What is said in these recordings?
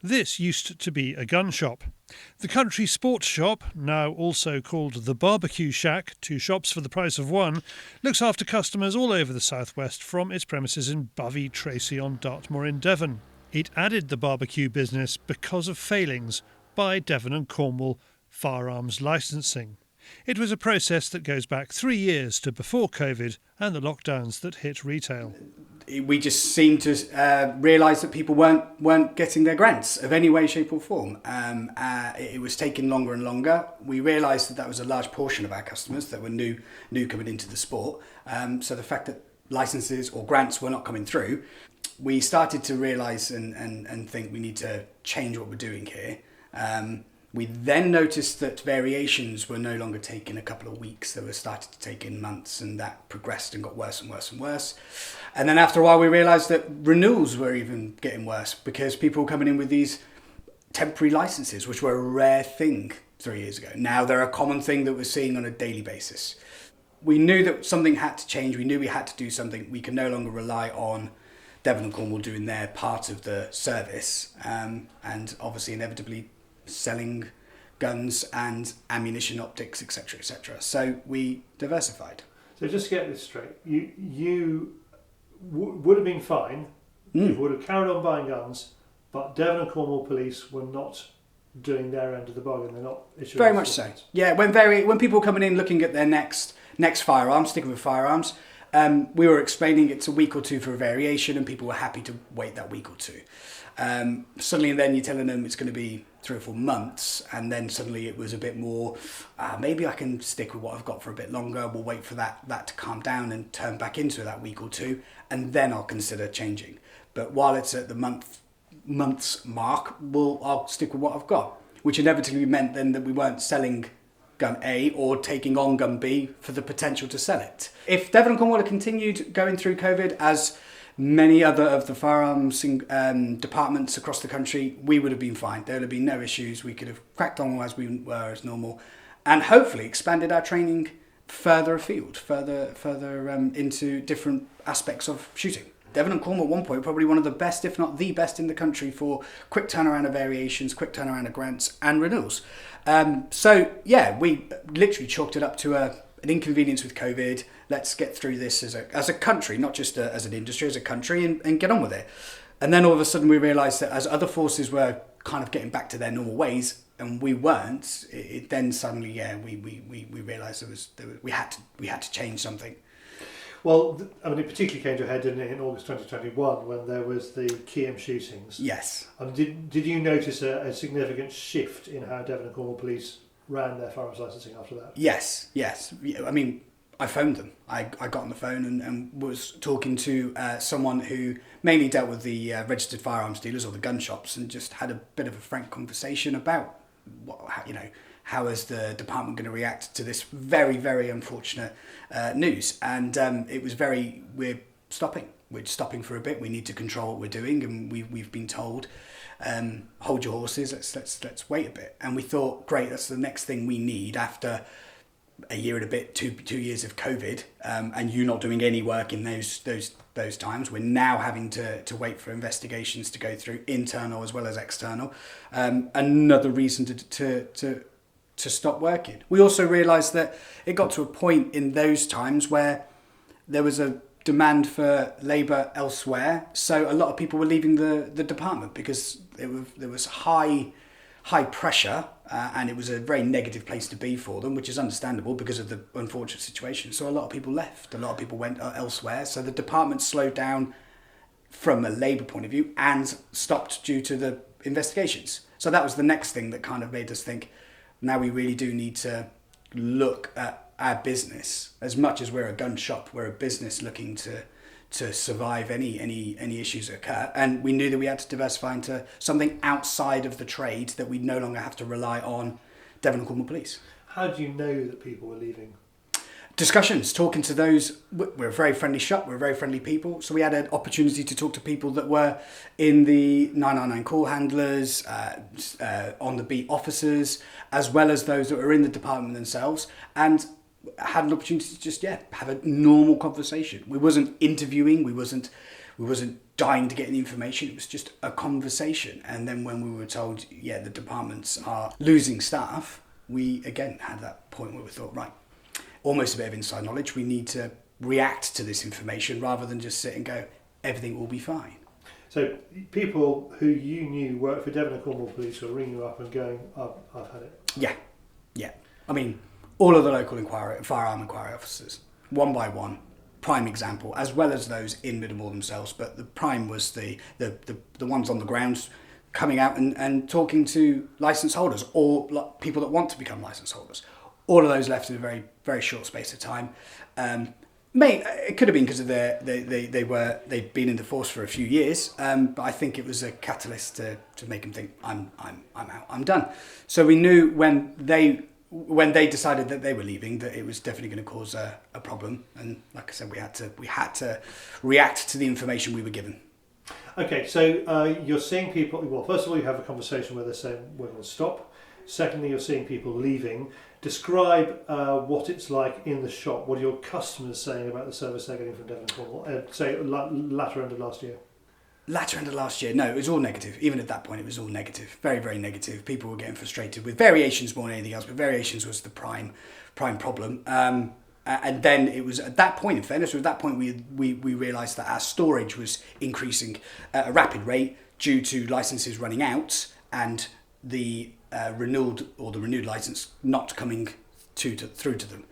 This used to be a gun shop. The country sports shop, now also called the Barbecue Shack, 2 shops for the price of 1, looks after customers all over the southwest from its premises in Bovey Tracey on Dartmoor in Devon. It added the barbecue business because of failings by Devon and Cornwall firearms licensing. It was a process that goes back 3 years to before COVID and the lockdowns that hit retail. We just seemed to realise that people weren't getting their grants of any way, shape or form. It was taking longer and longer. We realised that was a large portion of our customers that were new coming into the sport. So the fact that licences or grants were not coming through, we started to realise and think we need to change what we're doing here. We then noticed that variations were no longer taking a couple of weeks. They were started to take in months, and that progressed and got worse and worse and worse. And then after a while, we realised that renewals were even getting worse because people were coming in with these temporary licences, which were a rare thing 3 years ago. Now they're a common thing that we're seeing on a daily basis. We knew that something had to change. We knew we had to do something. We could no longer rely on Devon and Cornwall doing their part of the service, and obviously inevitably selling guns and ammunition, optics, etc., etc. So we diversified. So just to get this straight, you would have been fine. You would have carried on buying guns, but Devon and Cornwall police were not doing their end of the bargain. They're not issuing. Very much so. Yeah, when people were coming in looking at their next firearm, sticking with firearms, we were explaining it's a week or two for a variation, and people were happy to wait that week or two. Suddenly, and then you're telling them it's going to be 3 or 4 months, and then suddenly it was a bit more, maybe I can stick with what I've got for a bit longer. We'll wait for that to calm down and turn back into that week or two, and then I'll consider changing. But while it's at the month's mark, I'll stick with what I've got, which inevitably meant then that we weren't selling gun A or taking on gun B for the potential to sell it. If Devon and Cornwall had continued going through COVID as many other of the firearms departments across the country, we would have been fine. There would have been no issues. We could have cracked on as we were as normal, and hopefully expanded our training further afield, further into different aspects of shooting. Devon and Cornwall at one point probably one of the best, if not the best in the country for quick turnaround of variations, quick turnaround of grants and renewals. So yeah, we literally chalked it up to an inconvenience with COVID. Let's get through this as a country, not just as an industry, as a country, and get on with it. And then all of a sudden we realised that as other forces were kind of getting back to their normal ways, and we weren't, then suddenly, we realised we had to change something. Well, I mean, it particularly came to a head, didn't it, in August 2021 when there was the Keyham shootings. Yes. Did you notice a significant shift in how Devon and Cornwall police ran their firearms licensing after that? Yes. I mean, I phoned them. I got on the phone and was talking to someone who mainly dealt with the registered firearms dealers or the gun shops, and just had a bit of a frank conversation about how is the department going to react to this very, very unfortunate news. And it was we're stopping for a bit. We need to control what we're doing, and we've been told, hold your horses, let's wait a bit. And we thought, great, that's the next thing we need after a year and a bit, two years of COVID, and you not doing any work in those times. We're now having to wait for investigations to go through, internal as well as external. Another reason to stop working. We also realised that it got to a point in those times where there was a demand for labour elsewhere, so a lot of people were leaving the department because there was high pressure, and it was a very negative place to be for them, which is understandable because of the unfortunate situation. So a lot of people left, a lot of people went elsewhere, so the department slowed down from a labour point of view and stopped due to the investigations. So that was the next thing that kind of made us think, now we really do need to look at our business. As much as we're a gun shop, we're a business looking to survive any issues that occur. And we knew that we had to diversify into something outside of the trade, that we no longer have to rely on Devon and Cornwall Police. How do you know that people were leaving? Discussions, talking to those. We're a very friendly shop, we're very friendly people, so we had an opportunity to talk to people that were in the 999 call handlers, on the beat officers, as well as those that were in the department themselves, and had an opportunity to just have a normal conversation. We wasn't interviewing, we wasn't dying to get the information. It was just a conversation. And then when we were told, yeah, the departments are losing staff, we again had that point where we thought, right, almost a bit of inside knowledge. We need to react to this information rather than just sit and go, everything will be fine. So people who you knew worked for Devon Cornwall Police were ringing you up and going, I've had it. Yeah. I mean, all of the local firearm inquiry officers, one by one, prime example, as well as those in Middlemore themselves. But the prime was the ones on the ground coming out and talking to licence holders or people that want to become licence holders. All of those left in a very, very short space of time. It could have been because of they'd been in the force for a few years, but I think it was a catalyst to make them think I'm out, I'm done. So we knew when they decided that they were leaving that it was definitely going to cause a problem, and like I said, we had to react to the information we were given. Okay, so you're seeing people. Well, first of all, you have a conversation where they're saying we're going to stop. Secondly, you're seeing people leaving. Describe what it's like in the shop. What are your customers saying about the service they're getting from Devon Cornwall? Say latter end of last year. Latter end of last year, no, it was all negative. Even at that point, it was all negative. Very, very negative. People were getting frustrated with variations more than anything else, but variations was the prime problem. And then it was at that point, in fairness, at that point we realised that our storage was increasing at a rapid rate due to licences running out and the renewed licence not coming through to them.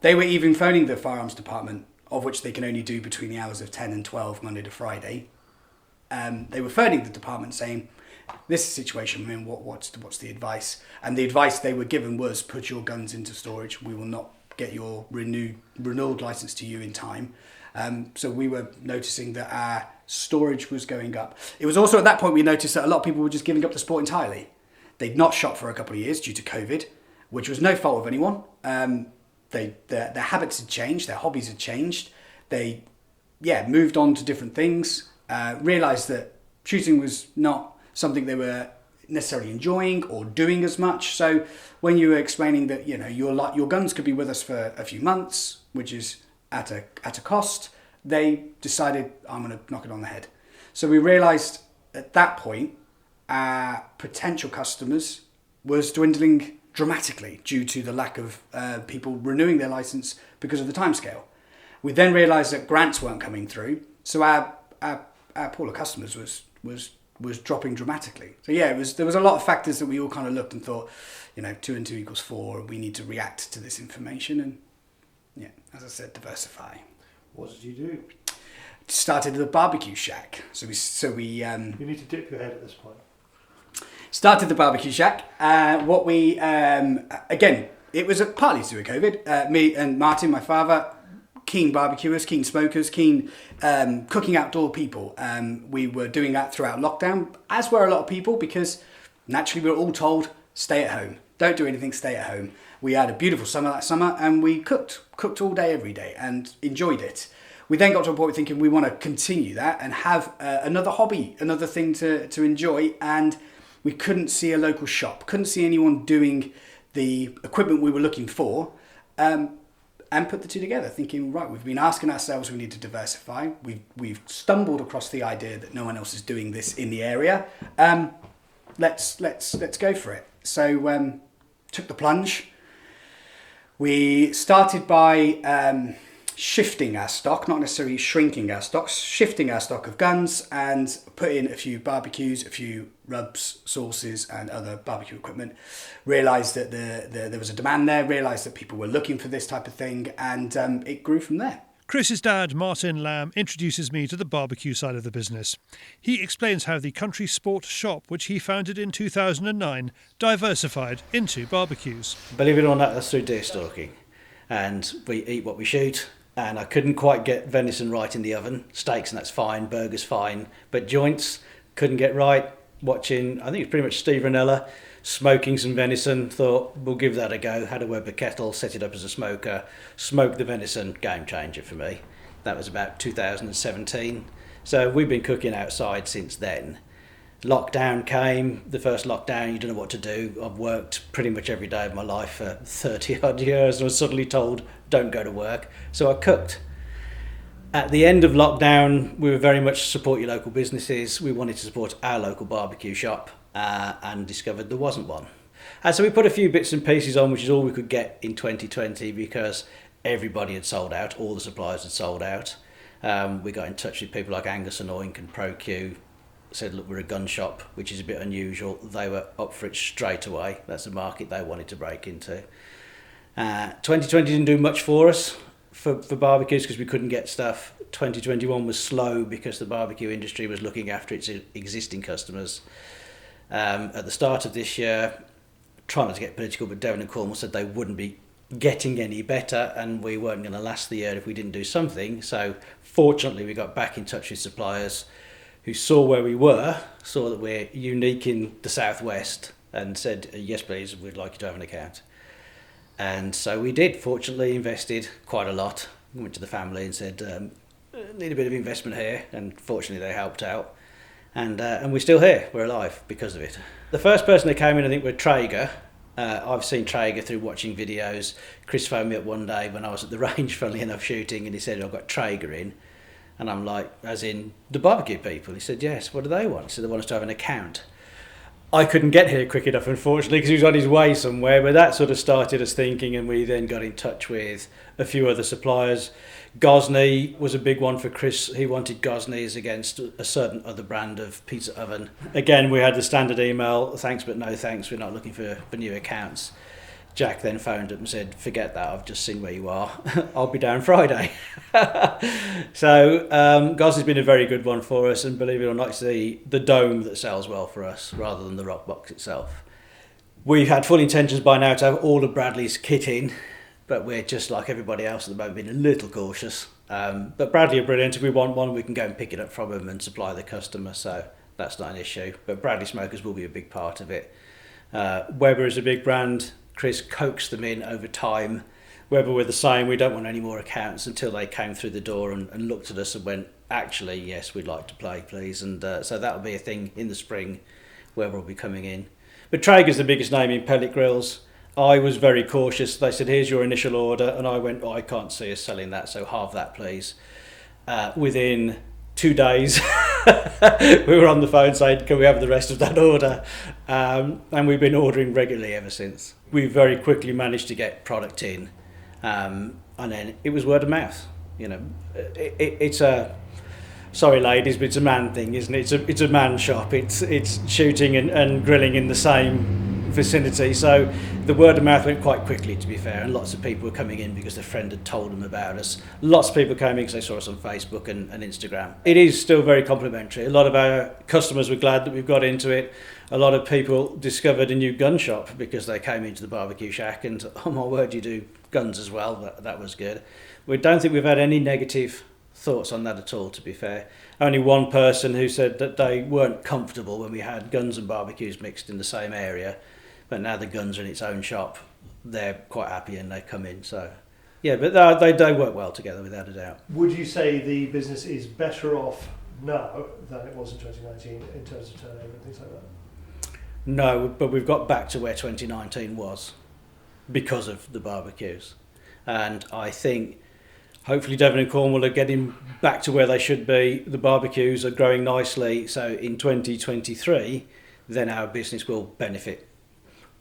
They were even phoning the firearms department, of which they can only do between the hours of 10 and 12 Monday to Friday. They were phoning the department saying, this is the situation, I mean, what's the advice? And the advice they were given was, put your guns into storage. We will not get your renewed licence to you in time. So we were noticing that our storage was going up. It was also at that point we noticed that a lot of people were just giving up the sport entirely. They'd not shot for a couple of years due to COVID, which was no fault of anyone. Their habits had changed, their hobbies had changed. They moved on to different things, realised that shooting was not something they were necessarily enjoying or doing as much. So when you were explaining that your guns could be with us for a few months, which is at a cost, they decided, I'm going to knock it on the head. So we realised at that point our potential customers was dwindling dramatically due to the lack of people renewing their licence because of the timescale. We then realised that grants weren't coming through, so our pool of customers was dropping dramatically. So there was a lot of factors that we all kind of looked and thought, 2 and 2 equals 4. We need to react to this information, and as I said, diversify. What did you do? Started the barbecue shack. So we You need to dip your head at this point. Started the barbecue shack. Again, it was partly to do with COVID. Me and Martin, my father, keen barbecuers, keen smokers, keen cooking outdoor people. We were doing that throughout lockdown, as were a lot of people, because naturally we were all told, stay at home. Don't do anything, stay at home. We had a beautiful summer that summer, and we cooked all day, every day, and enjoyed it. We then got to a point thinking we want to continue that and have another hobby, another thing to enjoy, and we couldn't see a local shop, couldn't see anyone doing the equipment we were looking for, and put the two together, thinking, right, we've been asking ourselves we need to diversify. We've stumbled across the idea that no one else is doing this in the area. Let's go for it. So took the plunge. We started by shifting our stock, not necessarily shrinking our stock, shifting our stock of guns, and put in a few barbecues, a few rubs, sauces, and other barbecue equipment. Realised that there was a demand there, realised that people were looking for this type of thing, and it grew from there. Chris's dad, Martin Lamb, introduces me to the barbecue side of the business. He explains how the country sport shop, which he founded in 2009, diversified into barbecues. Believe it or not, that's through deer stalking. And we eat what we shoot. And I couldn't quite get venison right in the oven. Steaks, and that's fine. Burgers, fine. But joints, couldn't get right. Watching, I think it's pretty much Steve Ranella, smoking some venison. Thought, we'll give that a go. Had a Weber kettle, set it up as a smoker. Smoked the venison, game changer for me. That was about 2017. So we've been cooking outside since then. Lockdown came, the first lockdown, you don't know what to do. I've worked pretty much every day of my life for 30 odd years and was suddenly told, don't go to work. So I cooked. At the end of lockdown, we were very much support your local businesses. We wanted to support our local barbecue shop and discovered there wasn't one. And so we put a few bits and pieces on, which is all we could get in 2020 because everybody had sold out, all the suppliers had sold out. We got in touch with people like Angus and Oink and ProQ, said, look, we're a gun shop, which is a bit unusual. They were up for it straight away. That's the market they wanted to break into. 2020 didn't do much for us for barbecues because we couldn't get stuff. 2021 was slow because the barbecue industry was looking after its existing customers. At the start of this year, trying not to get political, but Devon and Cornwall said they wouldn't be getting any better and we weren't going to last the year if we didn't do something. So fortunately we got back in touch with suppliers who saw where we were, saw that we're unique in the southwest and said, yes please, we'd like you to have an account. And so we did, fortunately invested quite a lot. We went to the family and said, need a bit of investment here, and fortunately they helped out. And we're still here, we're alive because of it. The first person that came in, I think, were Traeger. I've seen Traeger through watching videos. Chris phoned me up one day when I was at the range, funnily enough, shooting, and he said, I've got Traeger in. And I'm like, as in the barbecue people? He said, yes, what do they want? He said, they want us to have an account. I couldn't get here quick enough, unfortunately, because he was on his way somewhere, but that sort of started us thinking, and we then got in touch with a few other suppliers. Gosney was a big one for Chris. He wanted Gosney's against a certain other brand of pizza oven. Again, we had the standard email, thanks but no thanks, we're not looking for new accounts. Jack then phoned up and said, forget that, I've just seen where you are. I'll be down Friday. So Gosney's been a very good one for us, and believe it or not, it's the dome that sells well for us rather than the rock box itself. We've had full intentions by now to have all of Bradley's kit in, but we're just like everybody else at the moment, being a little cautious. But Bradley are brilliant. If we want one, we can go and pick it up from them and supply the customer, so that's not an issue. But Bradley smokers will be a big part of it. Weber is a big brand. Chris coaxed them in over time. Weber were the same. We don't want any more accounts until they came through the door and looked at us and went, actually, yes, we'd like to play, please. And so that'll be a thing in the spring. Weber will be coming in. But Traeger's the biggest name in pellet grills. I was very cautious. They said, here's your initial order. And I went, I can't see us selling that, so halve that, please. Within 2 days, we were on the phone saying, can we have the rest of that order? And we've been ordering regularly ever since. We very quickly managed to get product in. And then it was word of mouth. You know, it's a... Sorry, ladies, but it's a man thing, isn't it? It's a man shop. It's shooting and grilling in the same vicinity. So the word of mouth went quite quickly, to be fair, and lots of people were coming in because their friend had told them about us. Lots of people came in because they saw us on Facebook and Instagram. It is still very complimentary. A lot of our customers were glad that we've got into it. A lot of people discovered a new gun shop because they came into the barbecue shack and, oh my word, you do guns as well. That was good. We don't think we've had any negative thoughts on that at all, to be fair. Only one person who said that they weren't comfortable when we had guns and barbecues mixed in the same area, but now the guns are in its own shop, they're quite happy and they come in. So yeah, but they work well together without a doubt. Would you say the business is better off now than it was in 2019 in terms of turnover and things like that? No, but we've got back to where 2019 was because of the barbecues, and I think hopefully Devon and Cornwall are getting back to where they should be. The barbecues are growing nicely, so in 2023 then our business will benefit.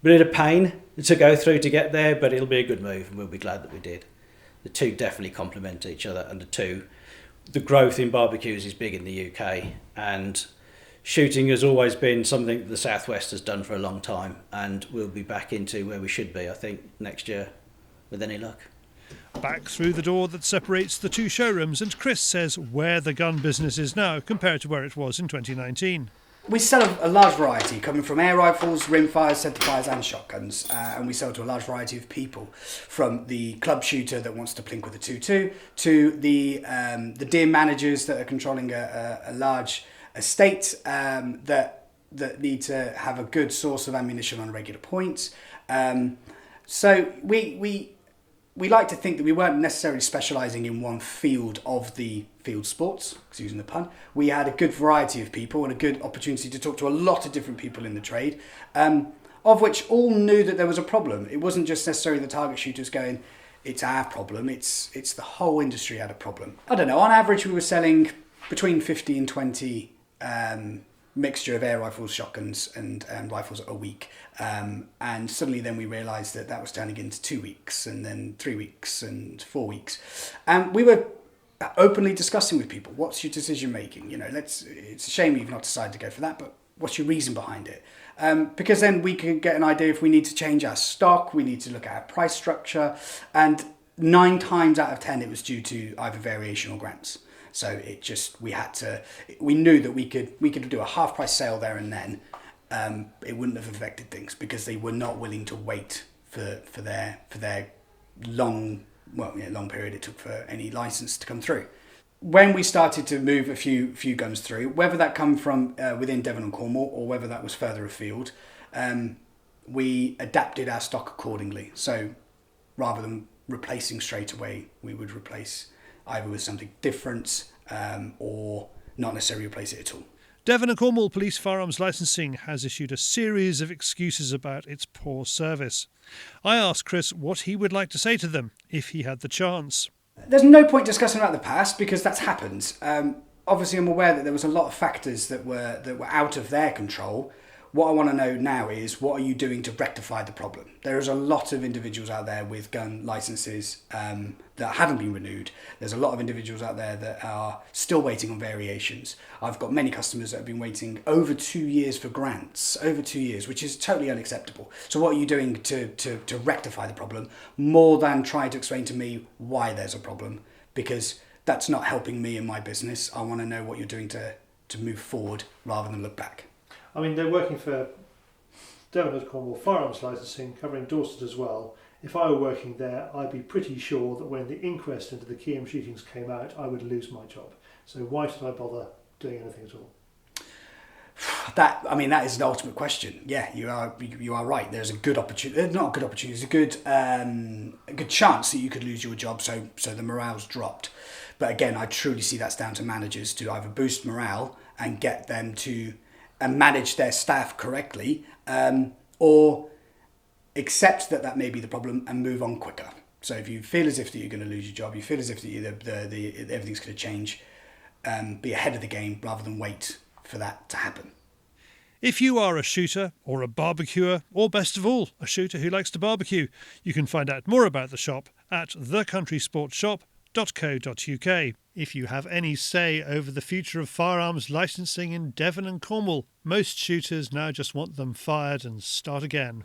A bit of pain to go through to get there, but it'll be a good move and we'll be glad that we did. The two definitely complement each other, and the growth in barbecues is big in the UK, and shooting has always been something that the Southwest has done for a long time, and we'll be back into where we should be, I think, next year with any luck. Back through the door that separates the two showrooms, and Chris says where the gun business is now compared to where it was in 2019. We sell a large variety, coming from air rifles, rimfires, centerfires and shotguns, and we sell to a large variety of people, from the club shooter that wants to plink with a 2.2 to the deer managers that are controlling a large estate that need to have a good source of ammunition on regular points. So we like to think that we weren't necessarily specialising in one field of the field sports, excusing the pun. We had a good variety of people and a good opportunity to talk to a lot of different people in the trade, of which all knew that there was a problem. It wasn't just necessarily the target shooters going, it's our problem. It's the whole industry had a problem. I don't know. On average, we were selling between 50 and 20 mixture of air rifles, shotguns, and rifles a week. And suddenly, then we realised that was turning into 2 weeks, and then 3 weeks, and 4 weeks. And we were openly discussing with people, what's your decision making? It's a shame you've not decided to go for that, but what's your reason behind it? Because then we can get an idea if we need to change our stock, we need to look at our price structure, and 9 times out of 10 it was due to either variation or grants. So we knew that we could do a half price sale there and then. It wouldn't have affected things because they were not willing to wait for their long period it took for any license to come through. When we started to move a few guns through, whether that come from within Devon and Cornwall or whether that was further afield, we adapted our stock accordingly. So rather than replacing straight away, we would replace either with something different or not necessarily replace it at all. Devon and Cornwall Police Firearms Licensing has issued a series of excuses about its poor service. I asked Chris what he would like to say to them if he had the chance. There's no point discussing about the past because that's happened. Obviously, I'm aware that there was a lot of factors that were out of their control. What I want to know now is, what are you doing to rectify the problem? There is a lot of individuals out there with gun licenses that haven't been renewed. There's a lot of individuals out there that are still waiting on variations. I've got many customers that have been waiting over 2 years for grants, over 2 years, which is totally unacceptable. So what are you doing to rectify the problem, more than trying to explain to me why there's a problem? Because that's not helping me in my business. I want to know what you're doing to move forward rather than look back. I mean, they're working for Devon and Cornwall Firearms Licensing, covering Dorset as well. If I were working there, I'd be pretty sure that when the inquest into the Keyham shootings came out, I would lose my job. So why should I bother doing anything at all? That is an ultimate question. Yeah, you are right. There's a good opportunity, not a good opportunity, there's a good chance that you could lose your job, so the morale's dropped. But again, I truly see that's down to managers to either boost morale and get them to manage their staff correctly, or accept that may be the problem and move on quicker. So if you feel as if that you're going to lose your job, you feel as if that everything's going to change, be ahead of the game rather than wait for that to happen. If you are a shooter or a barbecuer, or best of all, a shooter who likes to barbecue, you can find out more about the shop at thecountrysportshop.co.uk. If you have any say over the future of firearms licensing in Devon and Cornwall, most shooters now just want them fired and start again.